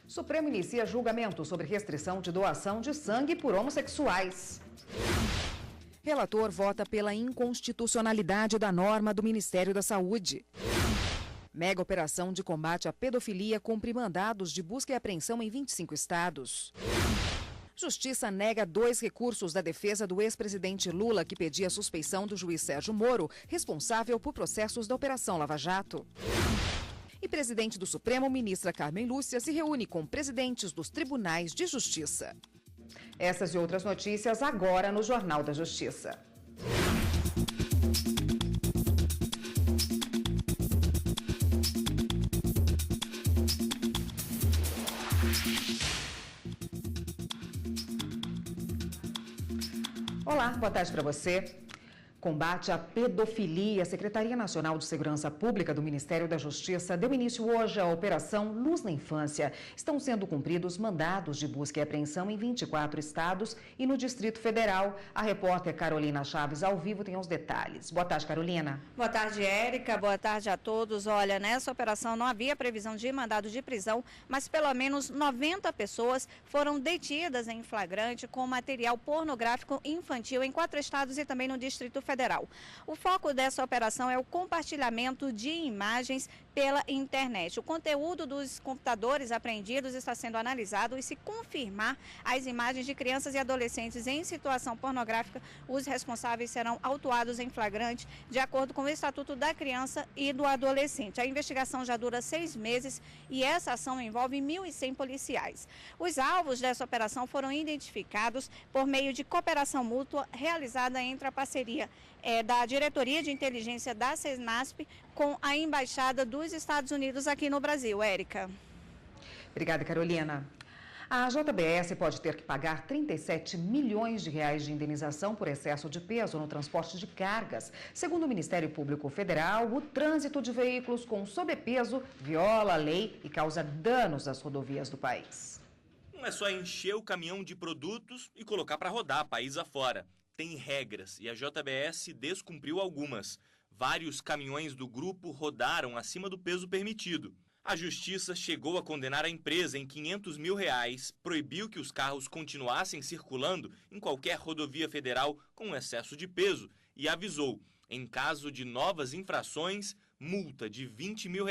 Supremo inicia julgamento sobre restrição de doação de sangue por homossexuais. Relator vota pela inconstitucionalidade da norma do Ministério da Saúde. Mega operação de combate à pedofilia cumpre mandados de busca e apreensão em 25 estados. Justiça nega 2 recursos da defesa do ex-presidente Lula, que pedia a suspeição do juiz Sérgio Moro, responsável por processos da Operação Lava Jato. E presidente do Supremo, ministra Carmen Lúcia, se reúne com presidentes dos tribunais de justiça. Essas e outras notícias agora no Jornal da Justiça. Olá, boa tarde para você. Combate à pedofilia. A Secretaria Nacional de Segurança Pública do Ministério da Justiça deu início hoje à Operação Luz na Infância. Estão sendo cumpridos mandados de busca e apreensão em 24 estados e no Distrito Federal. A repórter Carolina Chaves, ao vivo, tem os detalhes. Boa tarde, Carolina. Boa tarde, Érica. Boa tarde a todos. Olha, nessa operação não havia previsão de mandado de prisão, mas pelo menos 90 pessoas foram detidas em flagrante com material pornográfico infantil em 4 estados e também no Distrito Federal. O foco dessa operação é o compartilhamento de imagens pela internet. O conteúdo dos computadores apreendidos está sendo analisado e, se confirmar as imagens de crianças e adolescentes em situação pornográfica, os responsáveis serão autuados em flagrante, de acordo com o Estatuto da Criança e do Adolescente. A investigação já dura 6 meses e essa ação envolve 1.100 policiais. Os alvos dessa operação foram identificados por meio de cooperação mútua realizada entre a parceria da Diretoria de Inteligência da Senasp com a Embaixada dos Estados Unidos aqui no Brasil. Érica. Obrigada, Carolina. A JBS pode ter que pagar 37 milhões de reais de indenização por excesso de peso no transporte de cargas. Segundo o Ministério Público Federal, o trânsito de veículos com sobrepeso viola a lei e causa danos às rodovias do país. Não é só encher o caminhão de produtos e colocar para rodar país afora. Tem regras e a JBS descumpriu algumas. Vários caminhões do grupo rodaram acima do peso permitido. A Justiça chegou a condenar a empresa em R$500 mil, proibiu que os carros continuassem circulando em qualquer rodovia federal com excesso de peso e avisou, em caso de novas infrações, multa de R$20 mil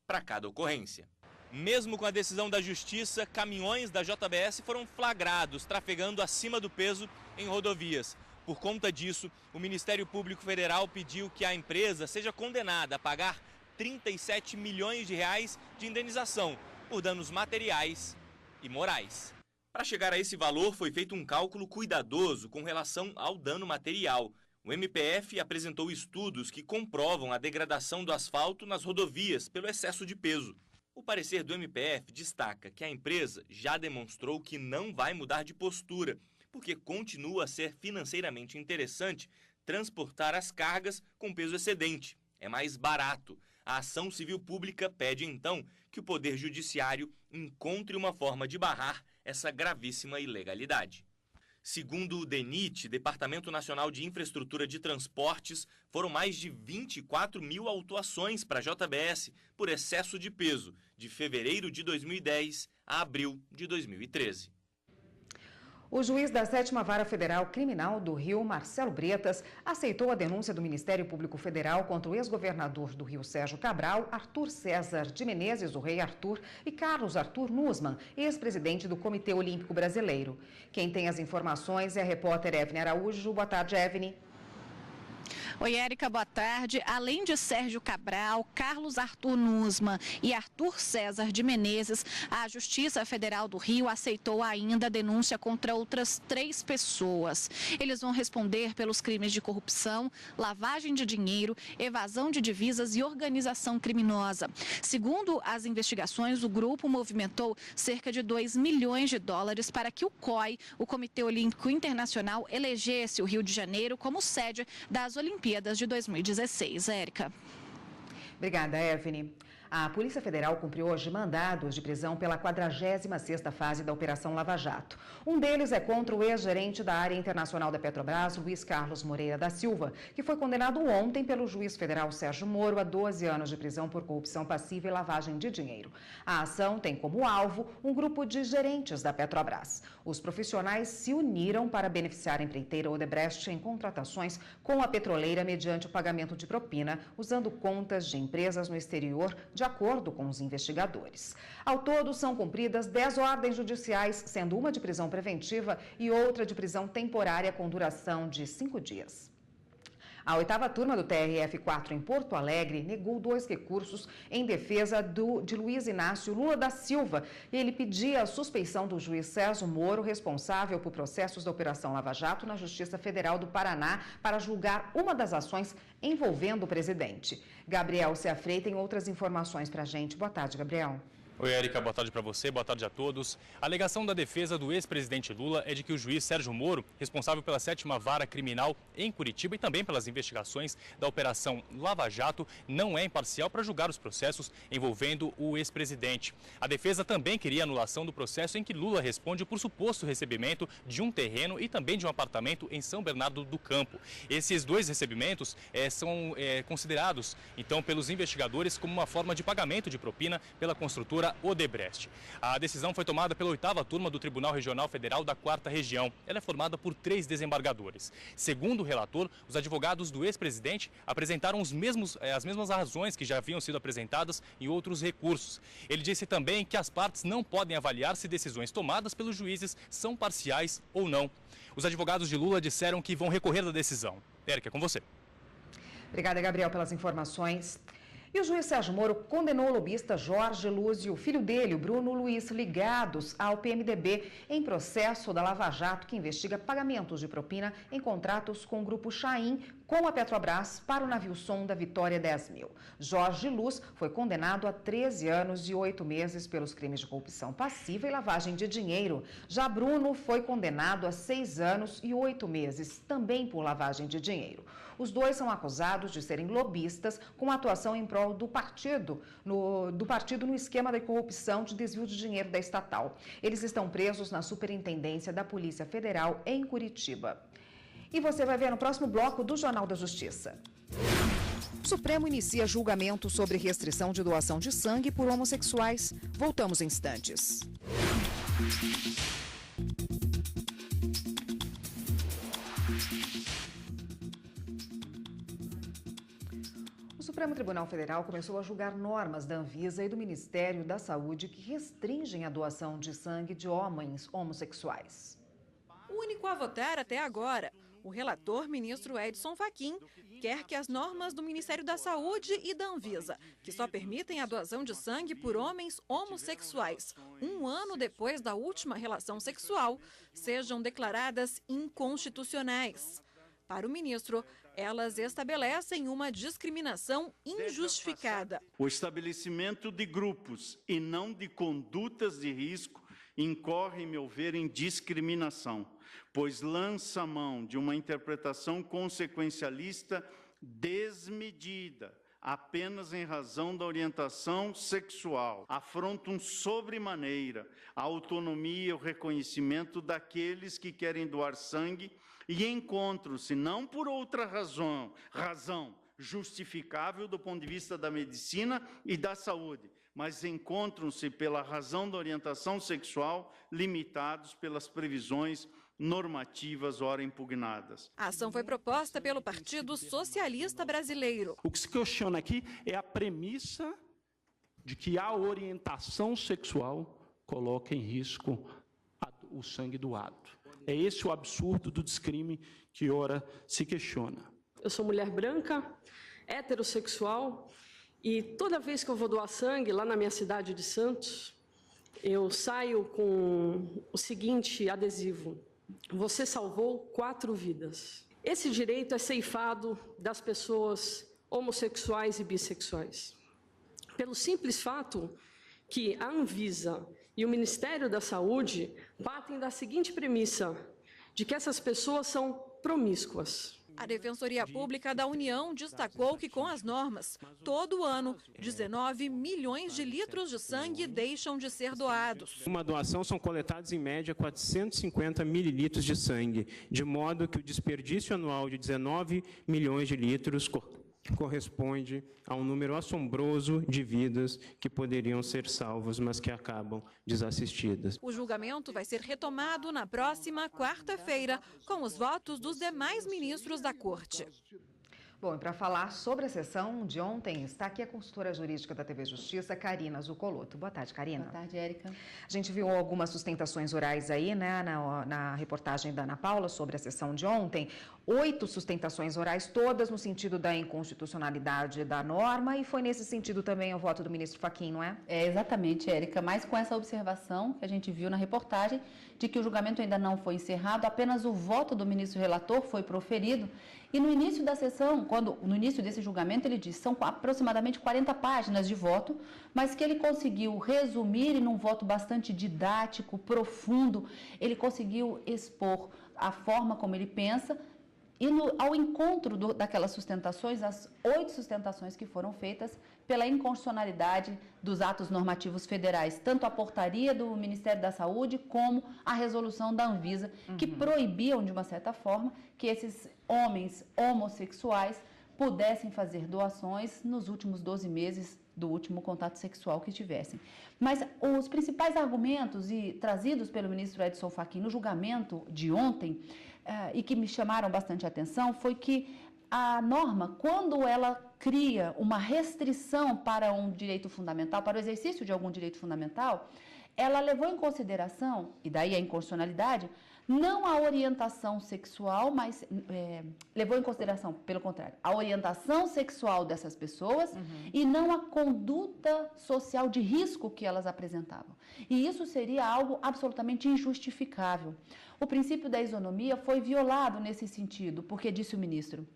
para cada ocorrência. Mesmo com a decisão da Justiça, caminhões da JBS foram flagrados trafegando acima do peso em rodovias. Por conta disso, o Ministério Público Federal pediu que a empresa seja condenada a pagar 37 milhões de reais de indenização por danos materiais e morais. Para chegar a esse valor, foi feito um cálculo cuidadoso com relação ao dano material. O MPF apresentou estudos que comprovam a degradação do asfalto nas rodovias pelo excesso de peso. O parecer do MPF destaca que a empresa já demonstrou que não vai mudar de postura, porque continua a ser financeiramente interessante transportar as cargas com peso excedente. É mais barato. A ação civil pública pede, então, que o Poder Judiciário encontre uma forma de barrar essa gravíssima ilegalidade. Segundo o DENIT, Departamento Nacional de Infraestrutura de Transportes, foram mais de 24 mil autuações para a JBS por excesso de peso, de fevereiro de 2010 a abril de 2013. O juiz da 7ª Vara Federal Criminal do Rio, Marcelo Bretas, aceitou a denúncia do Ministério Público Federal contra o ex-governador do Rio, Sérgio Cabral, Arthur César de Menezes, o Rei Arthur, e Carlos Arthur Nussmann, ex-presidente do Comitê Olímpico Brasileiro. Quem tem as informações é a repórter Evne Araújo. Boa tarde, Evne. Oi, Érica, boa tarde. Além de Sérgio Cabral, Carlos Arthur Nussmann e Arthur César de Menezes, a Justiça Federal do Rio aceitou ainda a denúncia contra outras 3 pessoas. Eles vão responder pelos crimes de corrupção, lavagem de dinheiro, evasão de divisas e organização criminosa. Segundo as investigações, o grupo movimentou cerca de $2 milhões para que o COI, o Comitê Olímpico Internacional, elegesse o Rio de Janeiro como sede das Olimpíadas de 2016. Érica. Obrigada, Evne. A Polícia Federal cumpriu hoje mandados de prisão pela 46ª fase da Operação Lava Jato. Um deles é contra o ex-gerente da área internacional da Petrobras, Luiz Carlos Moreira da Silva, que foi condenado ontem pelo juiz federal Sérgio Moro a 12 anos de prisão por corrupção passiva e lavagem de dinheiro. A ação tem como alvo um grupo de gerentes da Petrobras. Os profissionais se uniram para beneficiar a empreiteira Odebrecht em contratações com a petroleira mediante o pagamento de propina, usando contas de empresas no exterior, de acordo com os investigadores. Ao todo, são cumpridas 10 ordens judiciais, sendo uma de prisão preventiva e outra de prisão temporária com duração de 5 dias. A 8ª turma do TRF4 em Porto Alegre negou 2 recursos em defesa de Luiz Inácio Lula da Silva. Ele pedia a suspeição do juiz Sérgio Moro, responsável por processos da Operação Lava Jato na Justiça Federal do Paraná, para julgar uma das ações envolvendo o presidente. Gabriel Seafrei tem outras informações para a gente. Boa tarde, Gabriel. Oi, Érica, boa tarde para você, boa tarde a todos. A alegação da defesa do ex-presidente Lula é de que o juiz Sérgio Moro, responsável pela 7ª Vara Criminal em Curitiba e também pelas investigações da Operação Lava Jato, não é imparcial para julgar os processos envolvendo o ex-presidente. A defesa também queria anulação do processo em que Lula responde por suposto recebimento de um terreno e também de um apartamento em São Bernardo do Campo. Esses 2 recebimentos são considerados, então, pelos investigadores como uma forma de pagamento de propina pela construtora Odebrecht. A decisão foi tomada pela 8ª turma do Tribunal Regional Federal da 4ª Região. Ela é formada por 3 desembargadores. Segundo o relator, os advogados do ex-presidente apresentaram as mesmas razões que já haviam sido apresentadas em outros recursos. Ele disse também que as partes não podem avaliar se decisões tomadas pelos juízes são parciais ou não. Os advogados de Lula disseram que vão recorrer da decisão. Érica, é com você. Obrigada, Gabriel, pelas informações. E o juiz Sérgio Moro condenou o lobista Jorge Luz e o filho dele, o Bruno Luiz, ligados ao PMDB em processo da Lava Jato, que investiga pagamentos de propina em contratos com o grupo Chaim com a Petrobras para o navio sonda Vitória 10.000. Jorge Luz foi condenado a 13 anos e 8 meses pelos crimes de corrupção passiva e lavagem de dinheiro. Já Bruno foi condenado a 6 anos e 8 meses, também por lavagem de dinheiro. Os 2 são acusados de serem lobistas com atuação em prol do partido no esquema de corrupção de desvio de dinheiro da estatal. Eles estão presos na Superintendência da Polícia Federal em Curitiba. E você vai ver no próximo bloco do Jornal da Justiça. O Supremo inicia julgamento sobre restrição de doação de sangue por homossexuais. Voltamos em instantes. O Supremo Tribunal Federal começou a julgar normas da Anvisa e do Ministério da Saúde que restringem a doação de sangue de homens homossexuais. O único a votar até agora, o relator ministro Edson Fachin, quer que as normas do Ministério da Saúde e da Anvisa, que só permitem a doação de sangue por homens homossexuais, 1 ano depois da última relação sexual, sejam declaradas inconstitucionais. Para o ministro, elas estabelecem uma discriminação injustificada. O estabelecimento de grupos e não de condutas de risco incorre, em meu ver, em discriminação, pois lança mão de uma interpretação consequencialista desmedida, apenas em razão da orientação sexual. Afrontam sobremaneira a autonomia e o reconhecimento daqueles que querem doar sangue e encontram-se, não por outra razão justificável do ponto de vista da medicina e da saúde, mas encontram-se pela razão da orientação sexual, limitados pelas previsões normativas ora impugnadas. A ação foi proposta pelo Partido Socialista Brasileiro. O que se questiona aqui é a premissa de que a orientação sexual coloca em risco o sangue doado. É esse o absurdo do descrime que ora se questiona. Eu sou mulher branca, heterossexual, e toda vez que eu vou doar sangue lá na minha cidade de Santos, eu saio com o seguinte adesivo: você salvou 4 vidas. Esse direito é ceifado das pessoas homossexuais e bissexuais, pelo simples fato que a Anvisa e o Ministério da Saúde partem da seguinte premissa, de que essas pessoas são promíscuas. A Defensoria Pública da União destacou que, com as normas, todo ano, 19 milhões de litros de sangue deixam de ser doados. Uma doação são coletados, em média, 450 mililitros de sangue, de modo que o desperdício anual de 19 milhões de litros corresponde a um número assombroso de vidas que poderiam ser salvas, mas que acabam desassistidas. O julgamento vai ser retomado na próxima quarta-feira, com os votos dos demais ministros da Corte. Bom, e para falar sobre a sessão de ontem, está aqui a consultora jurídica da TV Justiça, Karina Zucolotto. Boa tarde, Karina. Boa tarde, Érica. A gente viu algumas sustentações orais aí, né, na reportagem da Ana Paula sobre a sessão de ontem. 8 sustentações orais, todas no sentido da inconstitucionalidade da norma, e foi nesse sentido também o voto do ministro Fachin, não é? É, exatamente, Érica, mas com essa observação que a gente viu na reportagem, de que o julgamento ainda não foi encerrado, apenas o voto do ministro relator foi proferido, e no início da sessão, no início desse julgamento, ele disse que são aproximadamente 40 páginas de voto, mas que ele conseguiu resumir em um voto bastante didático, profundo, ele conseguiu expor a forma como ele pensa, e ao encontro daquelas sustentações, as 8 sustentações que foram feitas pela inconstitucionalidade dos atos normativos federais, tanto a portaria do Ministério da Saúde como a resolução da Anvisa, que proibiam, de uma certa forma, que esses homens homossexuais pudessem fazer doações nos últimos 12 meses do último contato sexual que tivessem. Mas os principais argumentos trazidos pelo ministro Edson Fachin no julgamento de ontem, e que me chamaram bastante a atenção, foi que a norma, quando ela cria uma restrição para um direito fundamental, para o exercício de algum direito fundamental, ela levou em consideração, e daí a inconstitucionalidade, não a orientação sexual, mas levou em consideração, pelo contrário, a orientação sexual dessas pessoas e não a conduta social de risco que elas apresentavam. E isso seria algo absolutamente injustificável. O princípio da isonomia foi violado nesse sentido, porque disse o ministro,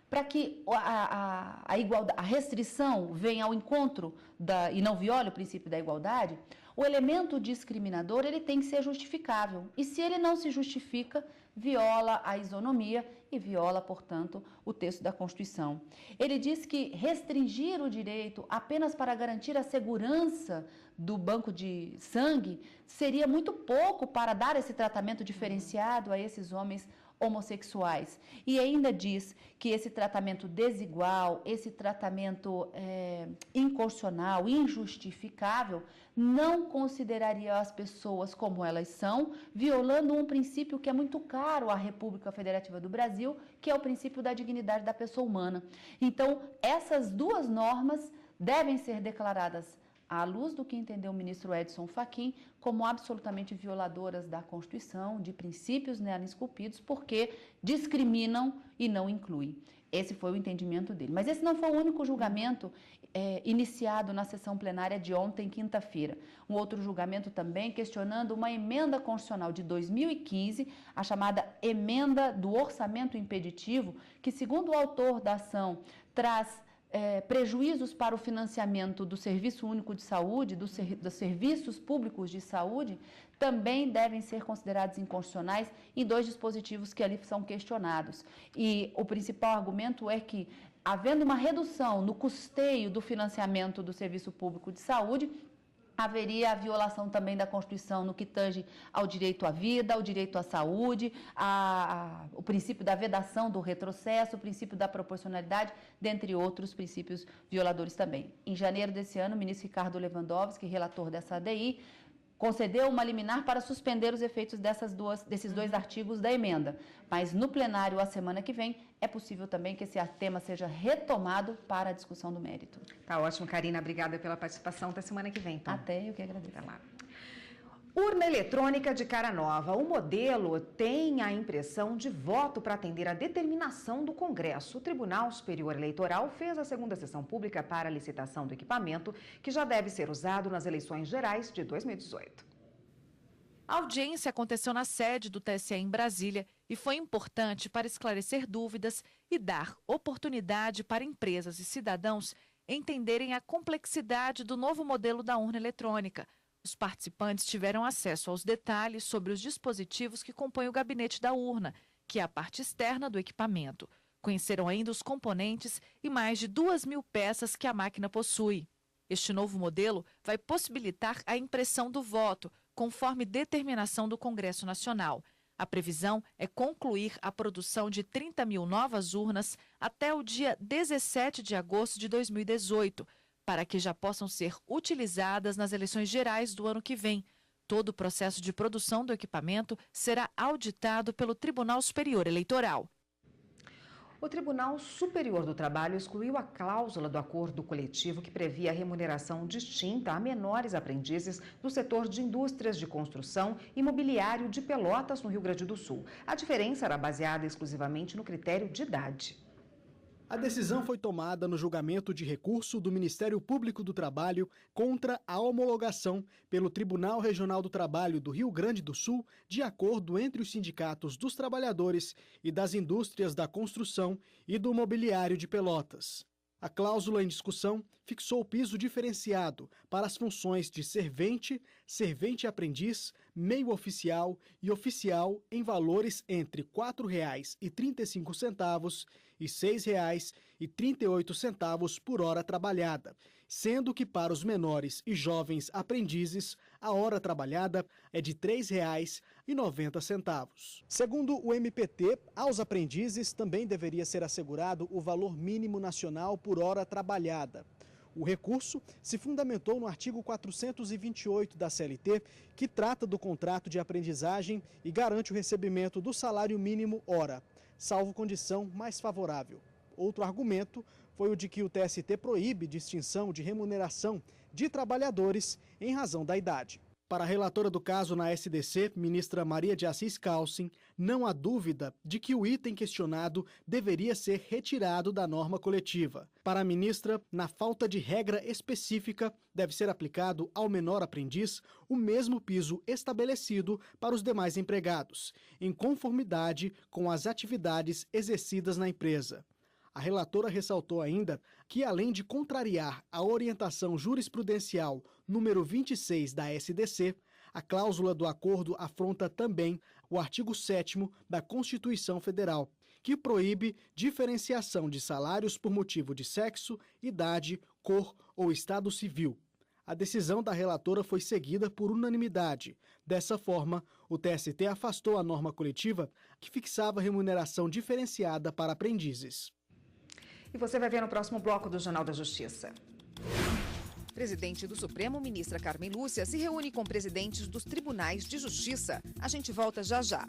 para que a restrição venha ao encontro e não viole o princípio da igualdade, o elemento discriminador ele tem que ser justificável. E se ele não se justifica, viola a isonomia e viola, portanto, o texto da Constituição. Ele diz que restringir o direito apenas para garantir a segurança do banco de sangue seria muito pouco para dar esse tratamento diferenciado a esses homens homossexuais. E ainda diz que esse tratamento desigual, esse tratamento inconstitucional, injustificável, não consideraria as pessoas como elas são, violando um princípio que é muito caro à República Federativa do Brasil, que é o princípio da dignidade da pessoa humana. Então, essas duas normas devem ser declaradas à luz do que entendeu o ministro Edson Fachin, como absolutamente violadoras da Constituição, de princípios nela esculpidos, porque discriminam e não incluem. Esse foi o entendimento dele. Mas esse não foi o único julgamento iniciado na sessão plenária de ontem, quinta-feira. Um outro julgamento também questionando uma emenda constitucional de 2015, a chamada emenda do orçamento impeditivo, que, segundo o autor da ação, traz prejuízos para o financiamento do Serviço Único de Saúde, dos serviços públicos de saúde, também devem ser considerados inconstitucionais em 2 dispositivos que ali são questionados. E o principal argumento é que, havendo uma redução no custeio do financiamento do Serviço Público de Saúde, haveria a violação também da Constituição no que tange ao direito à vida, ao direito à saúde, o princípio da vedação do retrocesso, o princípio da proporcionalidade, dentre outros princípios violadores também. Em janeiro desse ano, o ministro Ricardo Lewandowski, relator dessa ADI, concedeu uma liminar para suspender os efeitos desses 2 artigos da emenda. Mas no plenário, a semana que vem, é possível também que esse tema seja retomado para a discussão do mérito. Tá ótimo, Karina. Obrigada pela participação. Até semana que vem, então. Até, eu que agradeço. Até lá. Urna eletrônica de cara nova. O modelo tem a impressão de voto para atender à determinação do Congresso. O Tribunal Superior Eleitoral fez a segunda sessão pública para a licitação do equipamento, que já deve ser usado nas eleições gerais de 2018. A audiência aconteceu na sede do TSE em Brasília e foi importante para esclarecer dúvidas e dar oportunidade para empresas e cidadãos entenderem a complexidade do novo modelo da urna eletrônica. Os participantes tiveram acesso aos detalhes sobre os dispositivos que compõem o gabinete da urna, que é a parte externa do equipamento. Conheceram ainda os componentes e mais de 2.000 peças que a máquina possui. Este novo modelo vai possibilitar a impressão do voto, conforme determinação do Congresso Nacional. A previsão é concluir a produção de 30.000 novas urnas até o dia 17 de agosto de 2018, para que já possam ser utilizadas nas eleições gerais do ano que vem. Todo o processo de produção do equipamento será auditado pelo Tribunal Superior Eleitoral. O Tribunal Superior do Trabalho excluiu a cláusula do acordo coletivo que previa a remuneração distinta a menores aprendizes do setor de indústrias de construção e imobiliário de Pelotas, no Rio Grande do Sul. A diferença era baseada exclusivamente no critério de idade. A decisão foi tomada no julgamento de recurso do Ministério Público do Trabalho contra a homologação pelo Tribunal Regional do Trabalho do Rio Grande do Sul de acordo entre os sindicatos dos trabalhadores e das indústrias da construção e do mobiliário de Pelotas. A cláusula em discussão fixou o piso diferenciado para as funções de servente, servente-aprendiz, meio-oficial e oficial em valores entre R$ 4,35 e R$ 6,38 por hora trabalhada, sendo que para os menores e jovens aprendizes, a hora trabalhada é de R$ 3,90. Segundo o MPT, aos aprendizes também deveria ser assegurado o valor mínimo nacional por hora trabalhada. O recurso se fundamentou no artigo 428 da CLT, que trata do contrato de aprendizagem e garante o recebimento do salário mínimo hora, salvo condição mais favorável. Outro argumento foi o de que o TST proíbe distinção de remuneração de trabalhadores em razão da idade. Para a relatora do caso na SDC, ministra Maria de Assis Calcin, não há dúvida de que o item questionado deveria ser retirado da norma coletiva. Para a ministra, na falta de regra específica, deve ser aplicado ao menor aprendiz o mesmo piso estabelecido para os demais empregados, em conformidade com as atividades exercidas na empresa. A relatora ressaltou ainda que, além de contrariar a orientação jurisprudencial número 26 da SDC, a cláusula do acordo afronta também o artigo 7º da Constituição Federal, que proíbe diferenciação de salários por motivo de sexo, idade, cor ou estado civil. A decisão da relatora foi seguida por unanimidade. Dessa forma, o TST afastou a norma coletiva que fixava remuneração diferenciada para aprendizes. E você vai ver no próximo bloco do Jornal da Justiça. Presidente do Supremo, ministra Carmen Lúcia, se reúne com presidentes dos tribunais de justiça. A gente volta já já.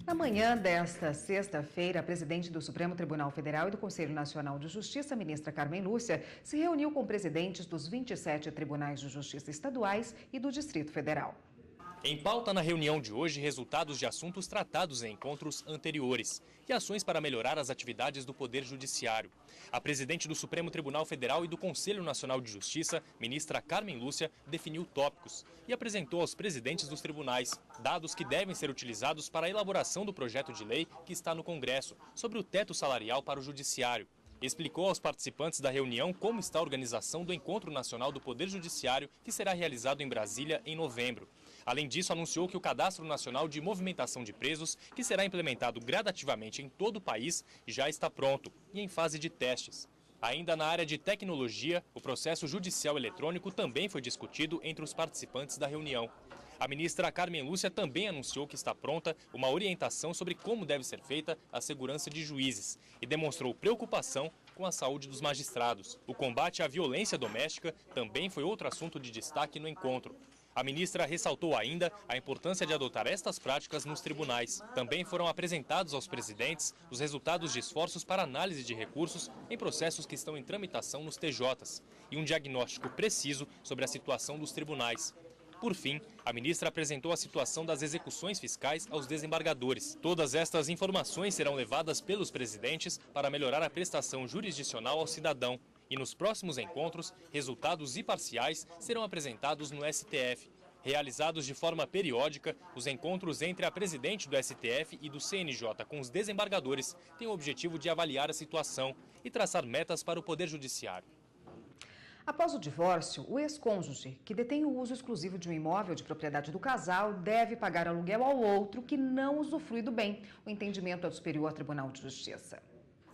Na manhã desta sexta-feira, a presidente do Supremo Tribunal Federal e do Conselho Nacional de Justiça, ministra Carmen Lúcia, se reuniu com presidentes dos 27 tribunais de justiça estaduais e do Distrito Federal. Em pauta na reunião de hoje, resultados de assuntos tratados em encontros anteriores e ações para melhorar as atividades do Poder Judiciário. A presidente do Supremo Tribunal Federal e do Conselho Nacional de Justiça, ministra Carmen Lúcia, definiu tópicos e apresentou aos presidentes dos tribunais dados que devem ser utilizados para a elaboração do projeto de lei que está no Congresso sobre o teto salarial para o Judiciário. Explicou aos participantes da reunião como está a organização do Encontro Nacional do Poder Judiciário, que será realizado em Brasília em novembro. Além disso, anunciou que o Cadastro Nacional de Movimentação de Presos, que será implementado gradativamente em todo o país, já está pronto e em fase de testes. Ainda na área de tecnologia, o processo judicial eletrônico também foi discutido entre os participantes da reunião. A ministra Carmen Lúcia também anunciou que está pronta uma orientação sobre como deve ser feita a segurança de juízes e demonstrou preocupação com a saúde dos magistrados. O combate à violência doméstica também foi outro assunto de destaque no encontro. A ministra ressaltou ainda a importância de adotar estas práticas nos tribunais. Também foram apresentados aos presidentes os resultados de esforços para análise de recursos em processos que estão em tramitação nos TJs e um diagnóstico preciso sobre a situação dos tribunais. Por fim, a ministra apresentou a situação das execuções fiscais aos desembargadores. Todas estas informações serão levadas pelos presidentes para melhorar a prestação jurisdicional ao cidadão. E nos próximos encontros, resultados imparciais serão apresentados no STF. Realizados de forma periódica, os encontros entre a presidente do STF e do CNJ com os desembargadores têm o objetivo de avaliar a situação e traçar metas para o Poder Judiciário. Após o divórcio, o ex-cônjuge, que detém o uso exclusivo de um imóvel de propriedade do casal, deve pagar aluguel ao outro que não usufrui do bem. O entendimento é do Superior Tribunal de Justiça.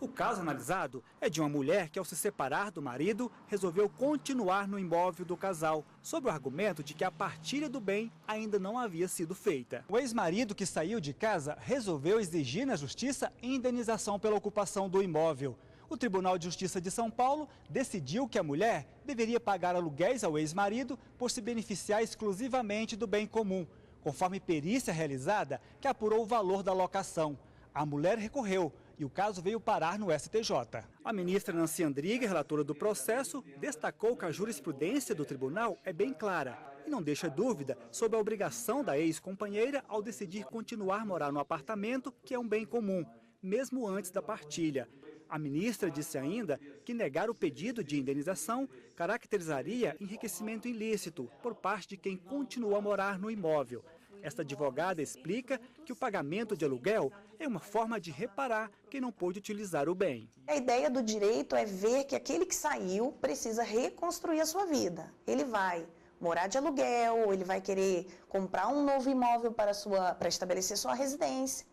O caso analisado é de uma mulher que, ao se separar do marido, resolveu continuar no imóvel do casal, sob o argumento de que a partilha do bem ainda não havia sido feita. O ex-marido, que saiu de casa, resolveu exigir na justiça indenização pela ocupação do imóvel. O Tribunal de Justiça de São Paulo decidiu que a mulher deveria pagar aluguéis ao ex-marido por se beneficiar exclusivamente do bem comum, conforme perícia realizada que apurou o valor da locação. A mulher recorreu e o caso veio parar no STJ. A ministra Nancy Andrighi, relatora do processo, destacou que a jurisprudência do tribunal é bem clara e não deixa dúvida sobre a obrigação da ex-companheira ao decidir continuar a morar no apartamento, que é um bem comum, mesmo antes da partilha. A ministra disse ainda que negar o pedido de indenização caracterizaria enriquecimento ilícito por parte de quem continua a morar no imóvel. Esta advogada explica que o pagamento de aluguel é uma forma de reparar quem não pôde utilizar o bem. A ideia do direito é ver que aquele que saiu precisa reconstruir a sua vida. Ele vai morar de aluguel, ele vai querer comprar um novo imóvel para estabelecer sua residência.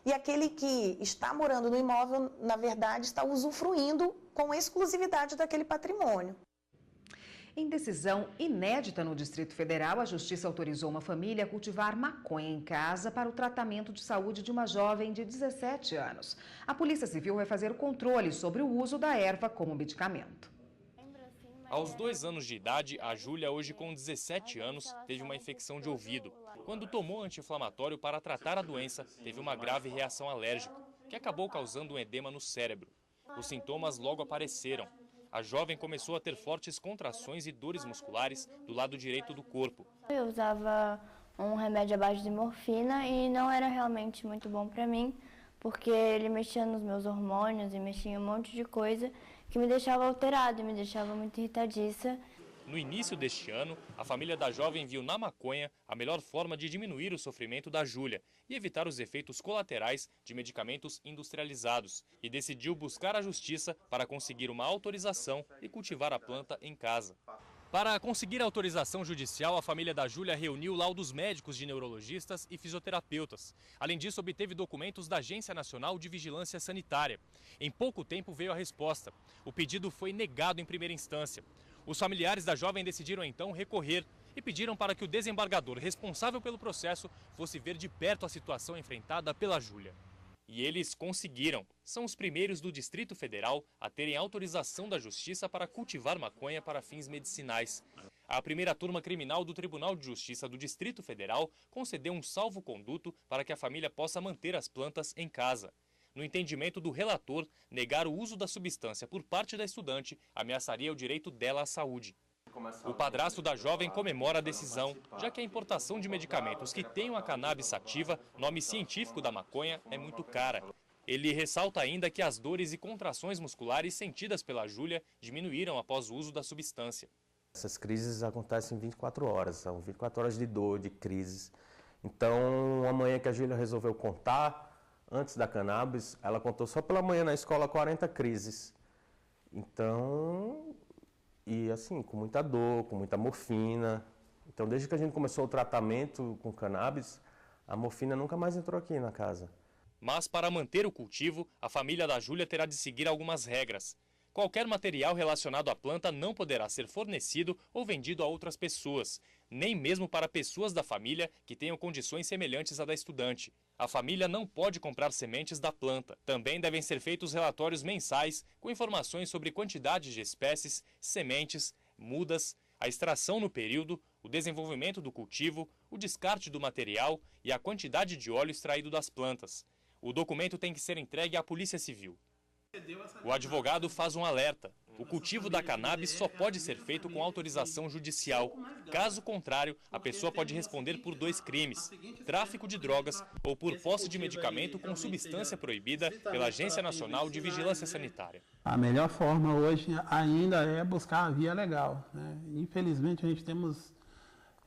E aquele que está morando no imóvel, na verdade, está usufruindo com exclusividade daquele patrimônio. Em decisão inédita no Distrito Federal, a Justiça autorizou uma família a cultivar maconha em casa para o tratamento de saúde de uma jovem de 17 anos. A Polícia Civil vai fazer o controle sobre o uso da erva como medicamento. Aos 2 anos de idade, a Júlia, hoje com 17 anos, teve uma infecção de ouvido. Quando tomou anti-inflamatório para tratar a doença, teve uma grave reação alérgica, que acabou causando um edema no cérebro. Os sintomas logo apareceram. A jovem começou a ter fortes contrações e dores musculares do lado direito do corpo. Eu usava um remédio à base de morfina e não era realmente muito bom para mim, porque ele mexia nos meus hormônios e mexia em um monte de coisa que me deixava alterada e me deixava muito irritadiça. No início deste ano, a família da jovem viu na maconha a melhor forma de diminuir o sofrimento da Júlia e evitar os efeitos colaterais de medicamentos industrializados, e decidiu buscar a justiça para conseguir uma autorização e cultivar a planta em casa. Para conseguir a autorização judicial, a família da Júlia reuniu laudos médicos de neurologistas e fisioterapeutas. Além disso, obteve documentos da Agência Nacional de Vigilância Sanitária. Em pouco tempo veio a resposta. O pedido foi negado em primeira instância. Os familiares da jovem decidiram então recorrer e pediram para que o desembargador responsável pelo processo fosse ver de perto a situação enfrentada pela Júlia. E eles conseguiram. São os primeiros do Distrito Federal a terem autorização da Justiça para cultivar maconha para fins medicinais. A primeira turma criminal do Tribunal de Justiça do Distrito Federal concedeu um salvo-conduto para que a família possa manter as plantas em casa. No entendimento do relator, negar o uso da substância por parte da estudante ameaçaria o direito dela à saúde. O padrasto da jovem comemora a decisão, já que a importação de medicamentos que tenham a cannabis sativa, nome científico da maconha, é muito cara. Ele ressalta ainda que as dores e contrações musculares sentidas pela Júlia diminuíram após o uso da substância. Essas crises acontecem em 24 horas, são 24 horas de dor, de crises. Então, uma manhã que a Júlia resolveu contar, antes da cannabis, ela contou só pela manhã na escola 40 crises. Então, e assim, com muita dor, com muita morfina. Então, desde que a gente começou o tratamento com cannabis, a morfina nunca mais entrou aqui na casa. Mas para manter o cultivo, a família da Júlia terá de seguir algumas regras. Qualquer material relacionado à planta não poderá ser fornecido ou vendido a outras pessoas, nem mesmo para pessoas da família que tenham condições semelhantes à da estudante. A família não pode comprar sementes da planta. Também devem ser feitos relatórios mensais com informações sobre quantidades de espécies, sementes, mudas, a extração no período, o desenvolvimento do cultivo, o descarte do material e a quantidade de óleo extraído das plantas. O documento tem que ser entregue à Polícia Civil. O advogado faz um alerta. O cultivo da cannabis só pode ser feito com autorização judicial. Caso contrário, a pessoa pode responder por 2 crimes: tráfico de drogas ou por posse de medicamento com substância proibida pela Agência Nacional de Vigilância Sanitária. A melhor forma hoje ainda é buscar a via legal, né? Infelizmente, a gente temos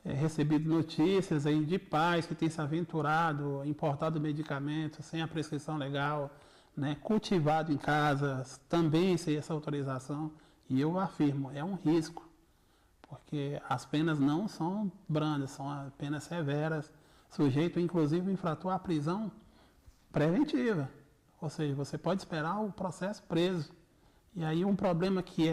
recebido notícias aí de pais que têm se aventurado, importado medicamentos sem a prescrição legal, né, cultivado em casa, também sem essa autorização. E eu afirmo, é um risco, porque as penas não são brandas, são penas severas, sujeito inclusive o infrator à prisão preventiva, ou seja, você pode esperar o processo preso. E aí um problema que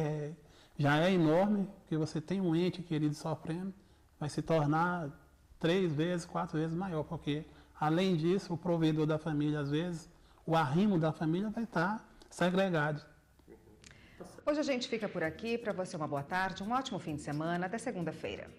já é enorme, que você tem um ente querido sofrendo, vai se tornar 3 vezes, 4 vezes maior, porque além disso, o provedor da família, às vezes, o arrimo da família vai estar segregado. Hoje a gente fica por aqui. Para você, uma boa tarde, um ótimo fim de semana. Até segunda-feira.